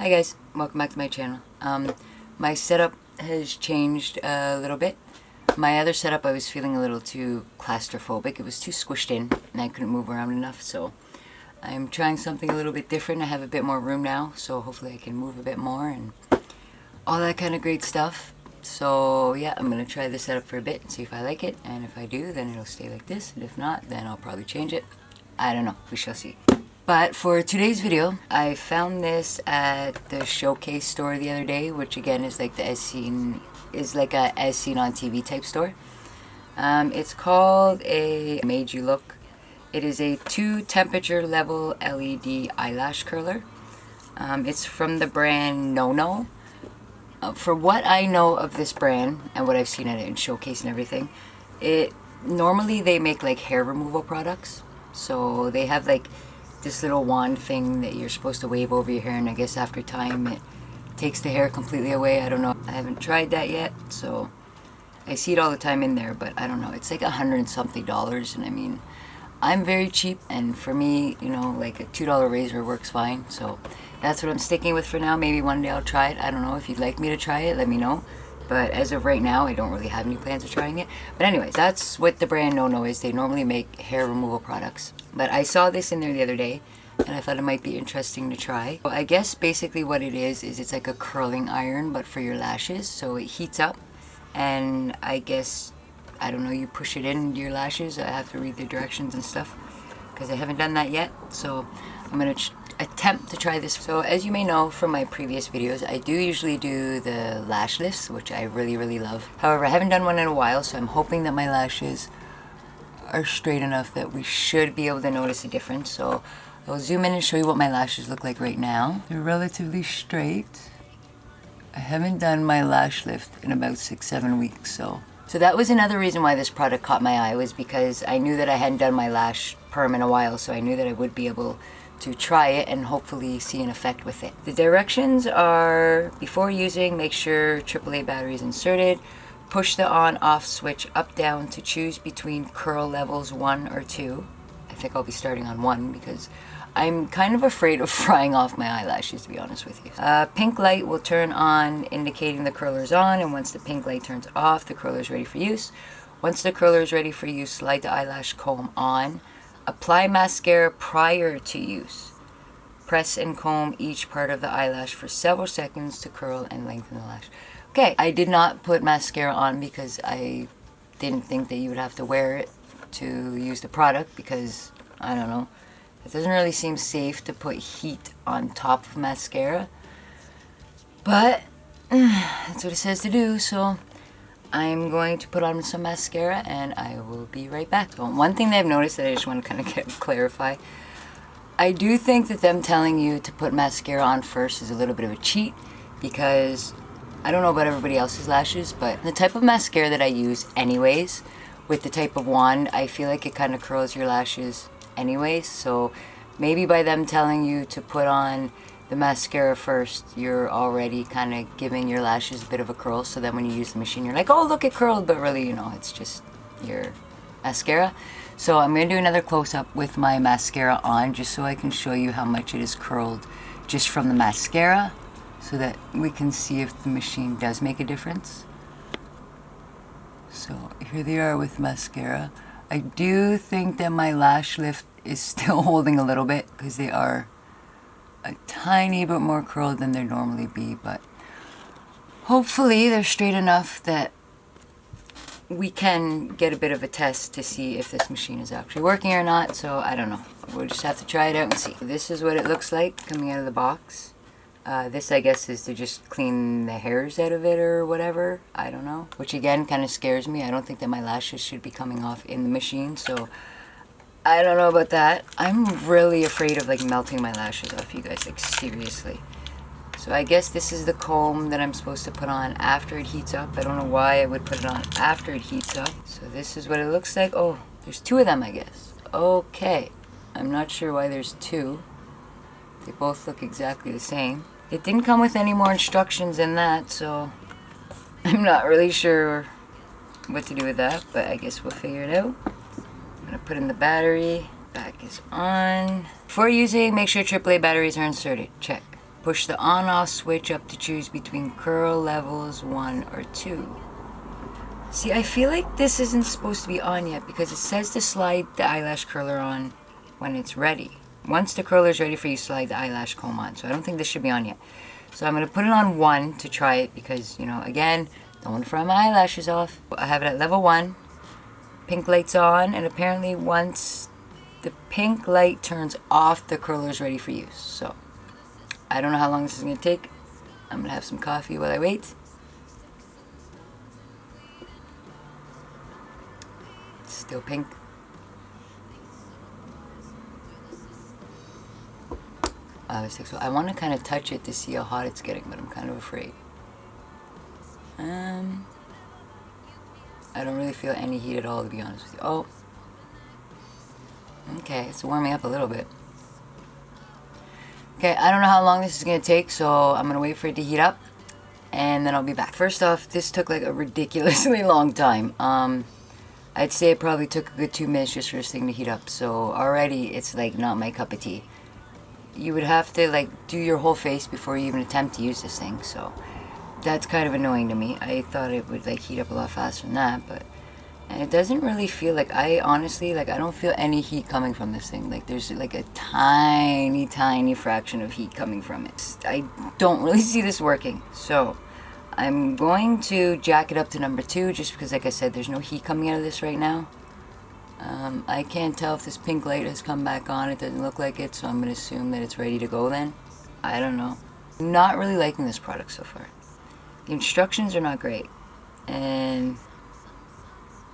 Hi guys, welcome back to my channel. My setup has changed a little bit. My other setup I was feeling a little too claustrophobic. It was too squished in and I couldn't move around enough, so I'm trying something a little bit different. I have a bit more room now, so hopefully I can move a bit more and all that kind of great stuff. So yeah, I'm going to try this setup for a bit and see if I like it, and if I do then it'll stay like this, and if not then I'll probably change it. I don't know, we shall see. But for today's video, I found this at the Showcase store the other day, which again is like the as seen on TV type store. It's called a Made You Look. It is a 2 temperature level LED eyelash curler. It's from the brand No. For what I know of this brand and what I've seen at it in Showcase and everything, normally they make like hair removal products. So they have like this little wand thing that you're supposed to wave over your hair, and I guess after time it takes the hair completely away. I don't know. I haven't tried that yet, so I see it all the time in there, but I don't know. It's like $100 and something, and I mean, I'm very cheap, and for me, you know, like a $2 razor works fine, so that's what I'm sticking with for now. Maybe one day I'll try it. I don't know. If you'd like me to try it, let me know. But as of right now, I don't really have any plans of trying it. But anyways, that's what the brand No is. They normally make hair removal products. But I saw this in there the other day, and I thought it might be interesting to try. So I guess basically what it is it's like a curling iron, but for your lashes. So it heats up, and I guess, I don't know, you push it into your lashes. I have to read the directions and stuff, because I haven't done that yet. So I'm going to attempt to try this. So as you may know from my previous videos, I do usually do the lash lifts, which I really love. However, I haven't done one in a while, so I'm hoping that my lashes are straight enough that we should be able to notice a difference. So I'll zoom in and show you what my lashes look like right now. They're relatively straight. I haven't done my lash lift in about 6-7 weeks, so that was another reason why this product caught my eye, was because I knew that I hadn't done my lash perm in a while, so I knew that I would be able to try it and hopefully see an effect with it. The directions are: before using, make sure AAA battery is inserted. Push the on-off switch up-down to choose between curl levels 1 or 2. I think I'll be starting on 1 because I'm kind of afraid of frying off my eyelashes, to be honest with you. Pink light will turn on, indicating the curler is on, and once the pink light turns off, the curler is ready for use. Once the curler is ready for use, slide the eyelash comb on. Apply mascara prior to use. Press and comb each part of the eyelash for several seconds to curl and lengthen the lash. Okay, I did not put mascara on because I didn't think that you would have to wear it to use the product, because, I don't know, it doesn't really seem safe to put heat on top of mascara. But that's what it says to do, so I'm going to put on some mascara and I will be right back. So one thing that I've noticed that I just want to kind of clarify, I do think that them telling you to put mascara on first is a little bit of a cheat, because I don't know about everybody else's lashes, but the type of mascara that I use anyways, with the type of wand, I feel like it kind of curls your lashes anyways. So maybe by them telling you to put on the mascara first, you're already kind of giving your lashes a bit of a curl, so then when you use the machine you're like, oh look, it curled, but really, you know, it's just your mascara. So I'm going to do another close-up with my mascara on, just so I can show you how much it is curled just from the mascara, so that we can see if the machine does make a difference. So here they are with mascara. I do think that my lash lift is still holding a little bit, because they are a tiny bit more curled than they'd normally be, but hopefully they're straight enough that we can get a bit of a test to see if this machine is actually working or not. So I don't know, we'll just have to try it out and see. This is what it looks like coming out of the box. This, I guess, is to just clean the hairs out of it or whatever, I don't know, which again kind of scares me. I don't think that my lashes should be coming off in the machine, so I don't know about that. I'm really afraid of like melting my lashes off, you guys, like seriously. So I guess this is the comb that I'm supposed to put on after it heats up. I don't know why I would put it on after it heats up. So this is what it looks like. Oh, there's 2 of them, I guess. Okay, I'm not sure why there's 2. They both look exactly the same. It didn't come with any more instructions than that, so I'm not really sure what to do with that, but I guess we'll figure it out. I'm going to put in the battery. Back is on. Before using, make sure AAA batteries are inserted. Check. Push the on-off switch up to choose between curl levels 1 or 2. See, I feel like this isn't supposed to be on yet because it says to slide the eyelash curler on when it's ready. Once the curler is ready for you, slide the eyelash comb on. So I don't think this should be on yet. So I'm going to put it on 1 to try it because, you know, again, don't want to fry my eyelashes off. I have it at level 1. Pink light's on, and apparently once the pink light turns off, the curler is ready for use. So I don't know how long this is going to take. I'm going to have some coffee while I wait. It's still pink. This takes, so I want to kind of touch it to see how hot it's getting, but I'm kind of afraid. I don't really feel any heat at all, to be honest with you. Oh. Okay, it's warming up a little bit. Okay, I don't know how long this is going to take, so I'm going to wait for it to heat up, and then I'll be back. First off, this took like a ridiculously long time. I'd say it probably took a good 2 minutes just for this thing to heat up, so already it's like not my cup of tea. You would have to like do your whole face before you even attempt to use this thing, so that's kind of annoying to me. I thought it would like heat up a lot faster than that, but and it doesn't really feel like, I honestly, like, I don't feel any heat coming from this thing. Like, there's like a tiny fraction of heat coming from it. I don't really see this working, so I'm going to jack it up to number 2 just because, like I said, there's no heat coming out of this right now. I can't tell if this pink light has come back on. It doesn't look like it, so I'm going to assume that it's ready to go then. I don't know. I'm not really liking this product so far. The instructions are not great. And,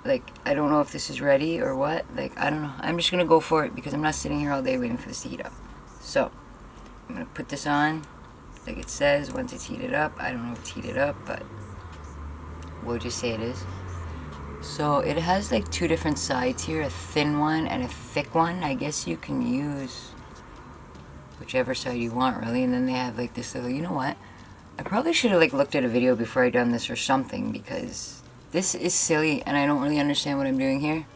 like, I don't know if this is ready or what. Like, I don't know. I'm just going to go for it because I'm not sitting here all day waiting for this to heat up. So, I'm going to put this on. Like it says, once it's heated up. I don't know if it's heated up, but we'll just say it is. So it has like 2 different sides here, a thin one and a thick one. I guess you can use whichever side you want, really. And then they have like this little, you know what? I probably should have like looked at a video before I done this or something, because this is silly and I don't really understand what I'm doing here.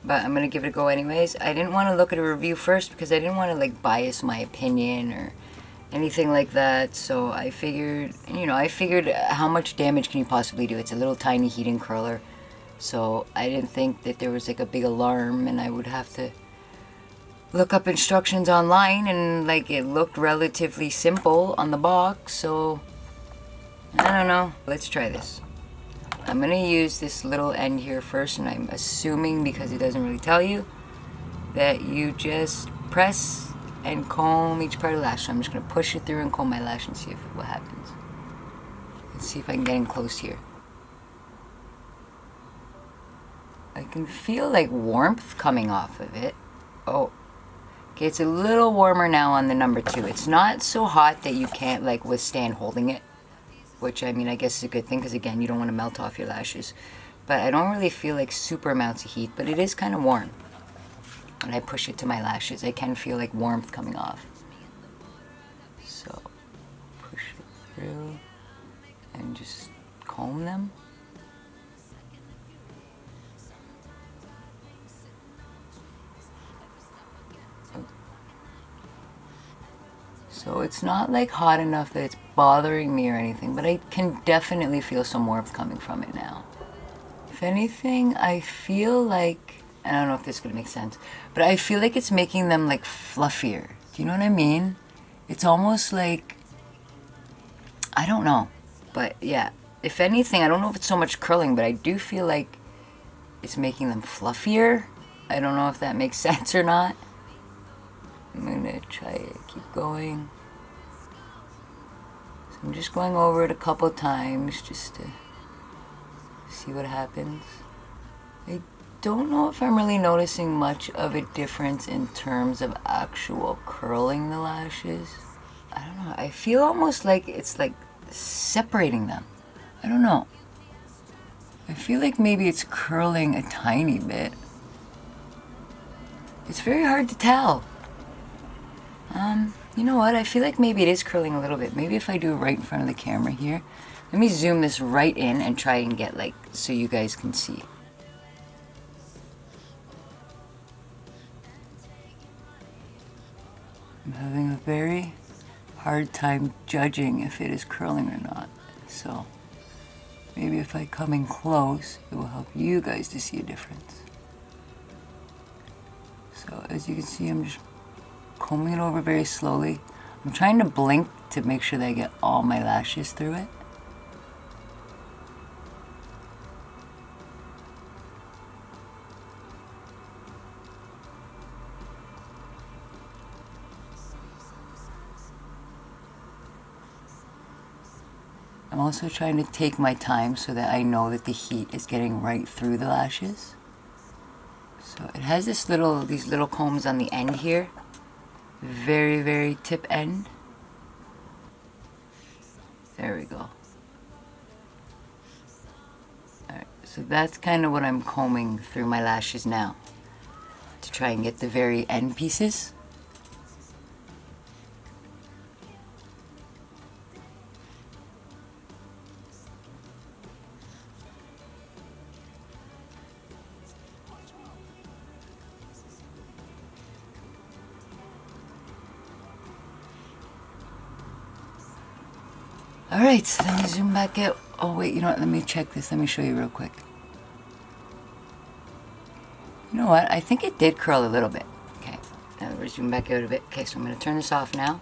But I'm going to give it a go anyways. I didn't want to look at a review first because I didn't want to like bias my opinion or anything like that. So I figured, you know, how much damage can you possibly do? It's a little tiny heating curler. So I didn't think that there was like a big alarm and I would have to look up instructions online, and like it looked relatively simple on the box. So I don't know. Let's try this. I'm going to use this little end here first, and I'm assuming, because it doesn't really tell you, that you just press and comb each part of the lash. So I'm just going to push it through and comb my lash and see what happens. Let's see if I can get in close here. I can feel like warmth coming off of it. Oh, okay, it's a little warmer now on the number 2. It's not so hot that you can't like withstand holding it, which I mean, I guess is a good thing because again, you don't want to melt off your lashes. But I don't really feel like super amounts of heat, but it is kind of warm. When I push it to my lashes, I can feel like warmth coming off. So, push it through and just comb them. So it's not like hot enough that it's bothering me or anything, but I can definitely feel some warmth coming from it now. If anything, I feel like, I don't know if this is going to make sense, but I feel like it's making them like fluffier. Do you know what I mean? It's almost like, I don't know, but yeah, if anything, I don't know if it's so much curling, but I do feel like it's making them fluffier. I don't know if that makes sense or not. I'm gonna try it, keep going. So I'm just going over it a couple times just to see what happens. I don't know if I'm really noticing much of a difference in terms of actual curling the lashes. I don't know, I feel almost like it's like separating them. I don't know. I feel like maybe it's curling a tiny bit. It's very hard to tell. You know what? I feel like maybe it is curling a little bit. Maybe if I do it right in front of the camera here. Let me zoom this right in and try and get like, so you guys can see. I'm having a very hard time judging if it is curling or not. So maybe if I come in close, it will help you guys to see a difference. So as you can see, I'm just combing it over very slowly. I'm trying to blink to make sure that I get all my lashes through it. I'm also trying to take my time so that I know that the heat is getting right through the lashes. So it has these little combs on the end here. Very, very tip end. There we go. Alright, so that's kind of what I'm combing through my lashes now, to try and get the very end pieces. Alright, so let me zoom back out. Oh wait, you know what, let me check this. Let me show you real quick. You know what, I think it did curl a little bit. Okay, now we're zoom back out a bit. Okay, so I'm going to turn this off now.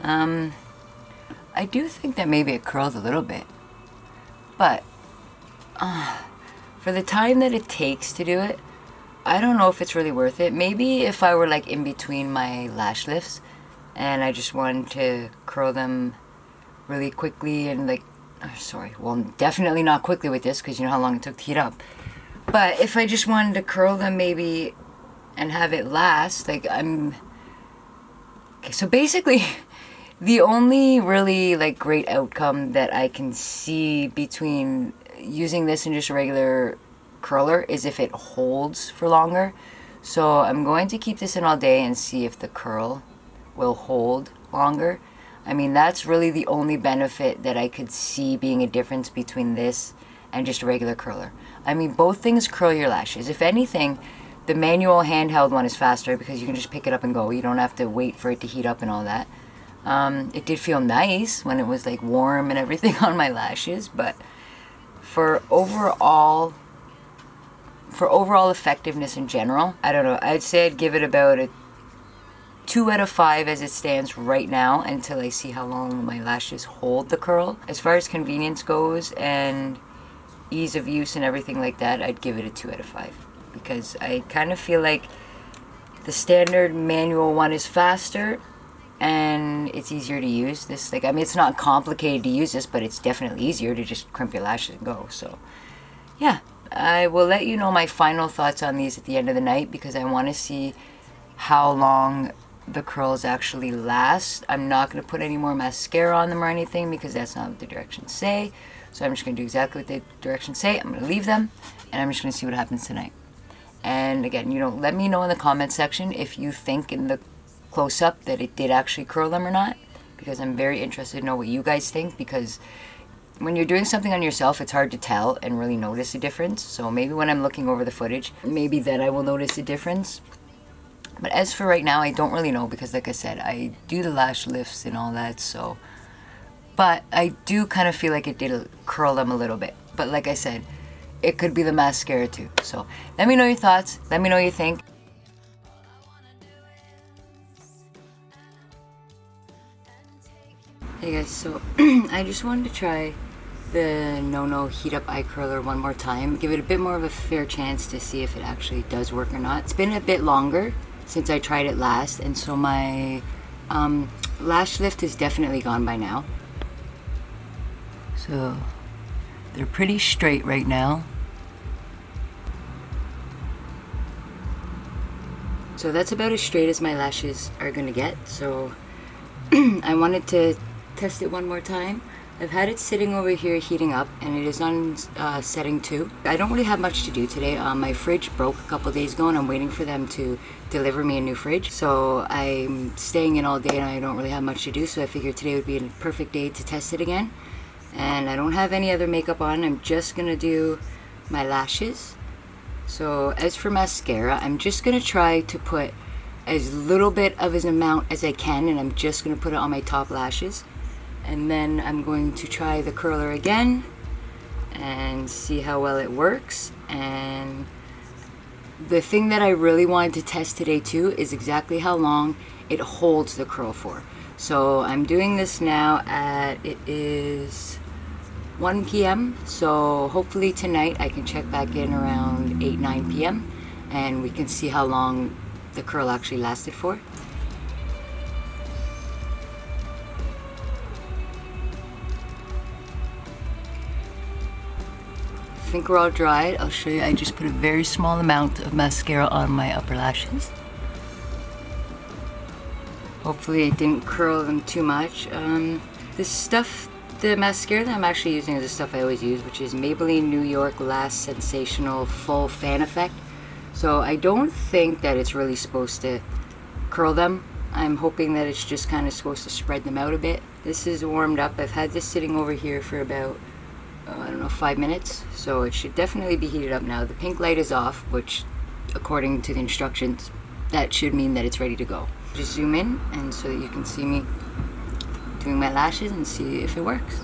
I do think that maybe it curled a little bit. But, for the time that it takes to do it, I don't know if it's really worth it. Maybe if I were like in between my lash lifts and I just wanted to curl them really quickly and like, well, definitely not quickly with this because you know how long it took to heat up. But if I just wanted to curl them maybe and have it last, like okay, so basically the only really like great outcome that I can see between using this and just a regular curler is if it holds for longer. So I'm going to keep this in all day and see if the curl will hold longer. I mean, that's really the only benefit that I could see being a difference between this and just a regular curler. I mean, both things curl your lashes. If anything, the manual handheld one is faster because you can just pick it up and go. You don't have to wait for it to heat up and all that. It did feel nice when it was like warm and everything on my lashes, but for overall effectiveness in general, I don't know. I'd say I'd give it about a 2 out of 5 as it stands right now until I see how long my lashes hold the curl. As far as convenience goes and ease of use and everything like that, I'd give it a 2 out of 5 because I kind of feel like the standard manual one is faster and it's easier to use. This, like, I mean, it's not complicated to use this, but it's definitely easier to just crimp your lashes and go. So yeah, I will let you know my final thoughts on these at the end of the night because I want to see how long the curls actually last. I'm not going to put any more mascara on them or anything because that's not what the directions say. So I'm just going to do exactly what the directions say. I'm going to leave them and I'm just going to see what happens tonight. And again, you know, let me know in the comment section if you think in the close-up that it did actually curl them or not, because I'm very interested to know what you guys think, because when you're doing something on yourself, it's hard to tell and really notice a difference. So maybe when I'm looking over the footage, maybe then I will notice a difference. But as for right now, I don't really know because, like I said, I do the lash lifts and all that, so. But I do kind of feel like it did curl them a little bit. But like I said, it could be the mascara too. So let me know your thoughts. Let me know what you think. Hey guys, so I just wanted to try the No Heat Up Eye Curler one more time. Give it a bit more of a fair chance to see if it actually does work or not. It's been a bit longer since I tried it last, and so my lash lift is definitely gone by now. So they're pretty straight right now. So that's about as straight as my lashes are gonna get. So I wanted to test it one more time. I've had it sitting over here heating up, and it is on setting 2. I don't really have much to do today. My fridge broke a couple days ago and I'm waiting for them to deliver me a new fridge. So I'm staying in all day and I don't really have much to do, so I figured today would be a perfect day to test it again. And I don't have any other makeup on. I'm just gonna do my lashes. So as for mascara, I'm just gonna try to put as little bit of an amount as I can, and I'm just going to put it on my top lashes. And then I'm going to try the curler again and see how well it works. And the thing that I really wanted to test today too is exactly how long it holds the curl for. So I'm doing this now it is 1 p.m. So hopefully tonight I can check back in around 8-9 p.m. and we can see how long the curl actually lasted for. I think we're all dried. I'll show you. I just put a very small amount of mascara on my upper lashes. Hopefully it didn't curl them too much. This stuff, the mascara that I'm actually using is the stuff I always use, which is Maybelline New York Lash Sensational Full Fan Effect. So I don't think that it's really supposed to curl them. I'm hoping that it's just kind of supposed to spread them out a bit. This is warmed up. I've had this sitting over here for about I don't know, 5 minutes, so it should definitely be heated up now. The pink light is off, which according to the instructions, that should mean that it's ready to go. Just zoom in and so that you can see me doing my lashes and see if it works.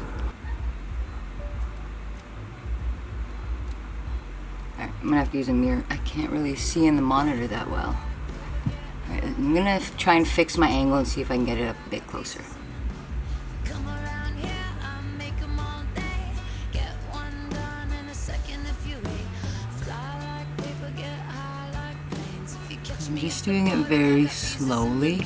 Alright, I'm gonna have to use a mirror. I can't really see in the monitor that well. Alright, I'm gonna try and fix my angle and see if I can get it up a bit closer. I'm just doing it very slowly.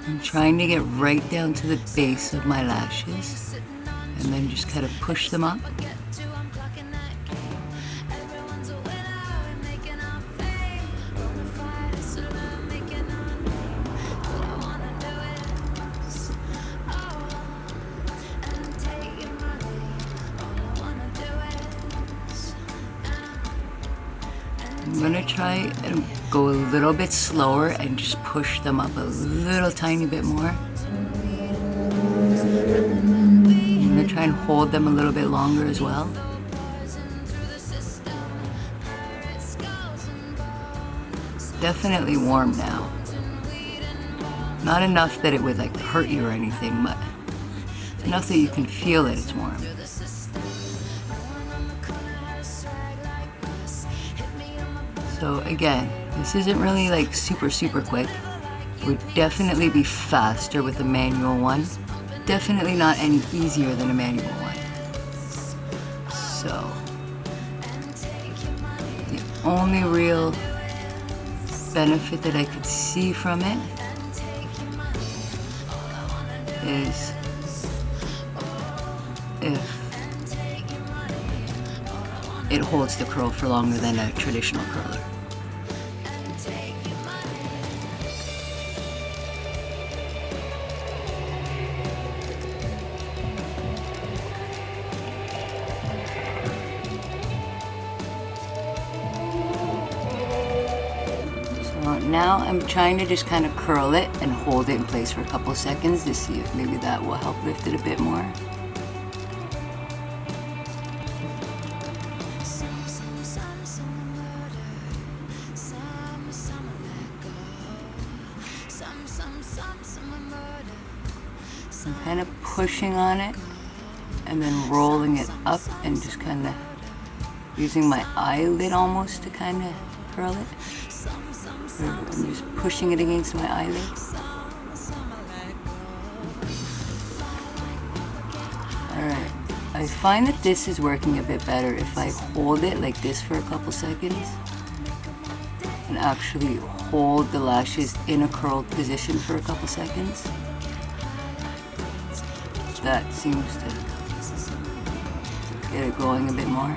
I'm trying to get right down to the base of my lashes and then just kind of push them up. I'm gonna try and go a little bit slower and just push them up a little tiny bit more. I'm gonna try and hold them a little bit longer as well. Definitely warm now. Not enough that it would like hurt you or anything, but enough that you can feel that it's warm. So again, this isn't really like super quick. It would definitely be faster with a manual one. Definitely not any easier than a manual one. So the only real benefit that I could see from it is if it holds the curl for longer than a traditional curler. So now I'm trying to just kind of curl it and hold it in place for a couple seconds to see if maybe that will help lift it a bit more. I'm kind of pushing on it and then rolling it up and just kind of using my eyelid almost to kind of curl it. I'm just pushing it against my eyelid. Alright, I find that this is working a bit better if I hold it like this for a couple seconds and actually hold the lashes in a curled position for a couple seconds. That seems to get it going a bit more.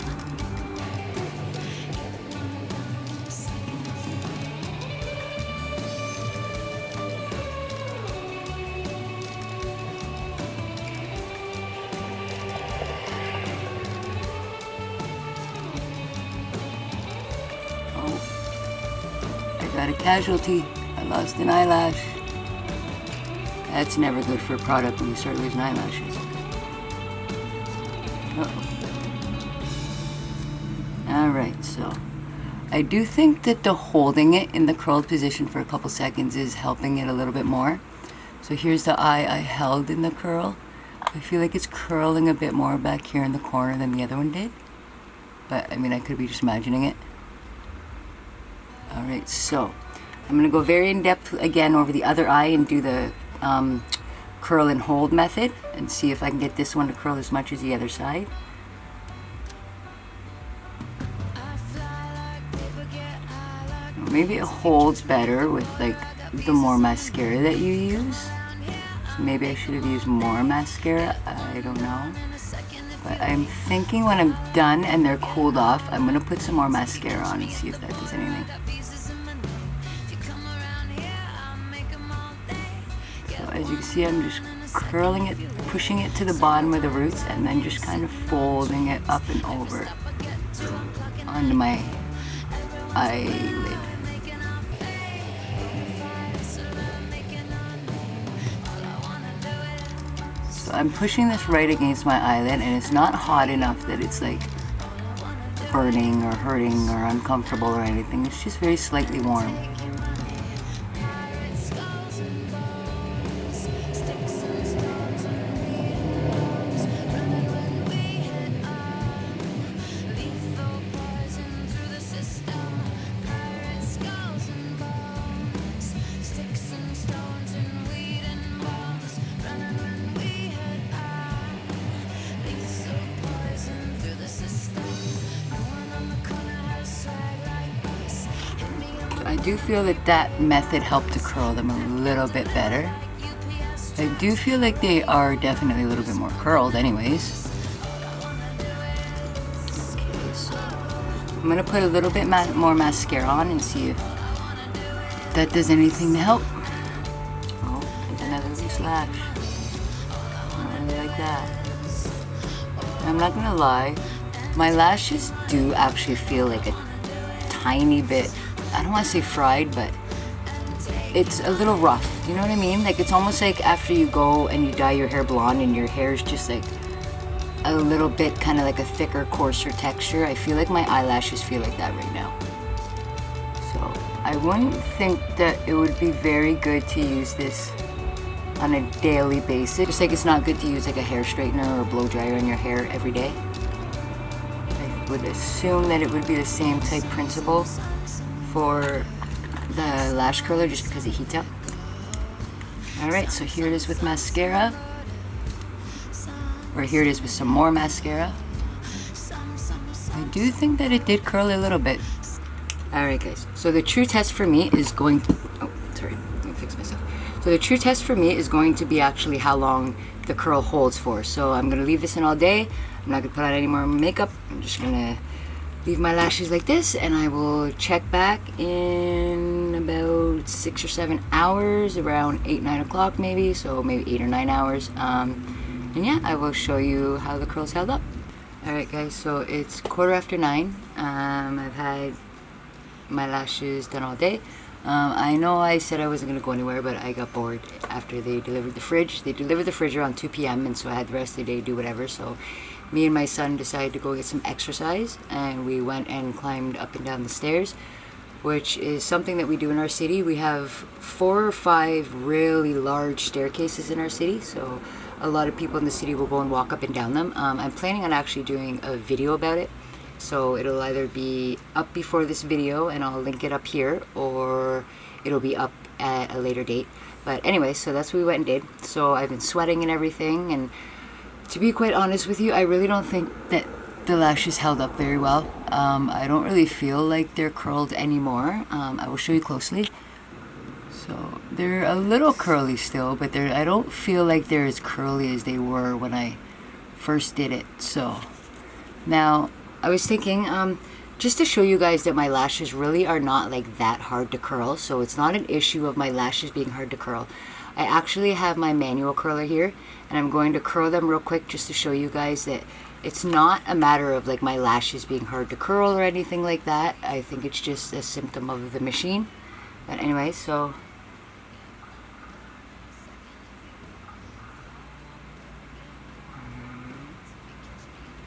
Oh, I got a casualty. I lost an eyelash. That's never good for a product when you start losing eyelashes. Uh-oh. Alright, so I do think that the holding it in the curled position for a couple seconds is helping it a little bit more. So here's the eye I held in the curl. I feel like it's curling a bit more back here in the corner than the other one did. But I mean, I could be just imagining it. Alright, so I'm going to go very in depth again over the other eye and do the curl and hold method and see if I can get this one to curl as much as the other side. Maybe it holds better with like the more mascara that you use. So maybe I should have used more mascara, I don't know. But I'm thinking when I'm done and they're cooled off, I'm going to put some more mascara on and see if that does anything. So as you can see, I'm just curling it, pushing it to the bottom of the roots, and then just kind of folding it up and over onto my eyelid. So I'm pushing this right against my eyelid, and it's not hot enough that it's like burning or hurting or uncomfortable or anything. It's just very slightly warm. I do feel that that method helped to curl them a little bit better. I do feel like they are definitely a little bit more curled anyways. Okay, so I'm going to put a little bit more mascara on and see if that does anything to help. Oh, and another loose lash. I really like that. I'm not going to lie, my lashes do actually feel like a tiny bit, I don't want to say fried, but it's a little rough. You know what I mean? Like, it's almost like after you go and you dye your hair blonde and your hair is just like a little bit kind of like a thicker, coarser texture. I feel like my eyelashes feel like that right now. So I wouldn't think that it would be very good to use this on a daily basis. Just like it's not good to use like a hair straightener or a blow dryer on your hair every day. I would assume that it would be the same type principle for the lash curler, just because it heats up. Alright, so here it is with mascara. Or here it is with some more mascara. I do think that it did curl a little bit. Alright guys, so the true test for me is going... Oh, sorry, let me fix myself. So the true test for me is going to be actually how long the curl holds for. So I'm going to leave this in all day. I'm not going to put on any more makeup. I'm just going to leave my lashes like this, and I will check back in about 6 or 7 hours, around 8-9 o'clock maybe, so maybe 8 or 9 hours. And yeah, I will show you how the curls held up. Alright guys, so it's 9:15. I've had my lashes done all day. I know I said I wasn't going to go anywhere, but I got bored after they delivered the fridge. They delivered the fridge around 2 p.m. and so I had the rest of the day to do whatever. So me and my son decided to go get some exercise, and we went and climbed up and down the stairs, which is something that we do in our city. We have 4 or 5 really large staircases in our city, so a lot of people in the city will go and walk up and down them. I'm planning on actually doing a video about it, so it'll either be up before this video and I'll link it up here, or it'll be up at a later date. But anyway, so that's what we went and did. So I've been sweating and everything, and to be quite honest with you, I really don't think that the lashes held up very well. I don't really feel like they're curled anymore. I will show you closely. So they're a little curly still, but I don't feel like they're as curly as they were when I first did it. So now I was thinking, just to show you guys that my lashes really are not like that hard to curl. So it's not an issue of my lashes being hard to curl. I actually have my manual curler here, and I'm going to curl them real quick just to show you guys that it's not a matter of like my lashes being hard to curl or anything like that. I think it's just a symptom of the machine. But anyway, so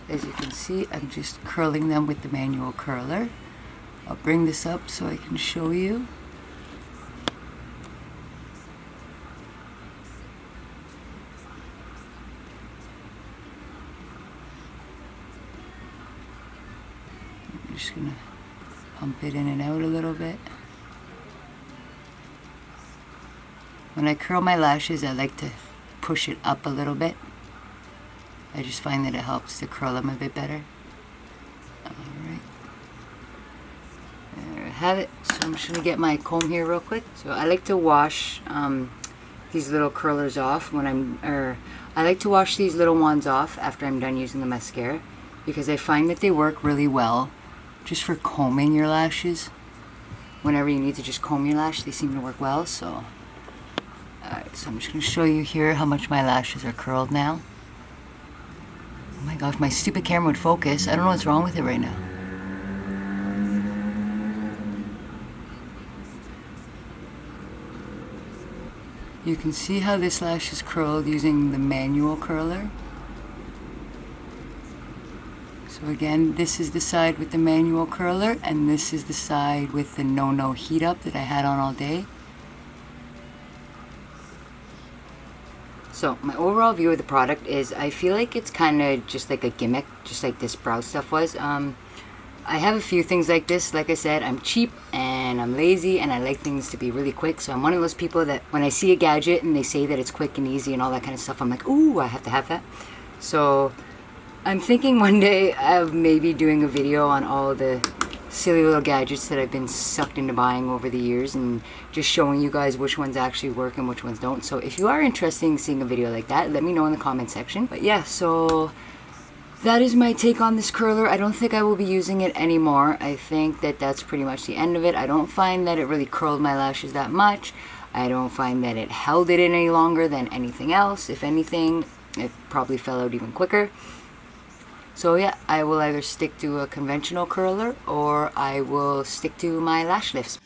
as you can see, I'm just curling them with the manual curler. I'll bring this up so I can show you. I'm just gonna pump it in and out a little bit. When I curl my lashes, I like to push it up a little bit. I just find that it helps to curl them a bit better. Alright. There I have it. So I'm just going to get my comb here real quick. So I like to wash these little curlers off when I like to wash these little ones off after I'm done using the mascara, because I find that they work really well just for combing your lashes. Whenever you need to just comb your lash, they seem to work well. So, alright, so I'm just going to show you here how much my lashes are curled now. Oh my gosh, my stupid camera would focus. I don't know what's wrong with it right now. You can see how this lash is curled using the manual curler. So again, this is the side with the manual curler, and this is the side with the no heat up that I had on all day. So my overall view of the product is I feel like it's kind of just like a gimmick, just like this brow stuff was. I have a few things like this. Like I said, I'm cheap and I'm lazy and I like things to be really quick. So I'm one of those people that when I see a gadget and they say that it's quick and easy and all that kind of stuff, I'm like, ooh, I have to have that. So I'm thinking one day of maybe doing a video on all the silly little gadgets that I've been sucked into buying over the years and just showing you guys which ones actually work and which ones don't. So if you are interested in seeing a video like that, let me know in the comment section. But yeah, so that is my take on this curler. I don't think I will be using it anymore. I think that that's pretty much the end of it. I don't find that it really curled my lashes that much. I don't find that it held it in any longer than anything else. If anything, it probably fell out even quicker. So yeah, I will either stick to a conventional curler or I will stick to my lash lifts.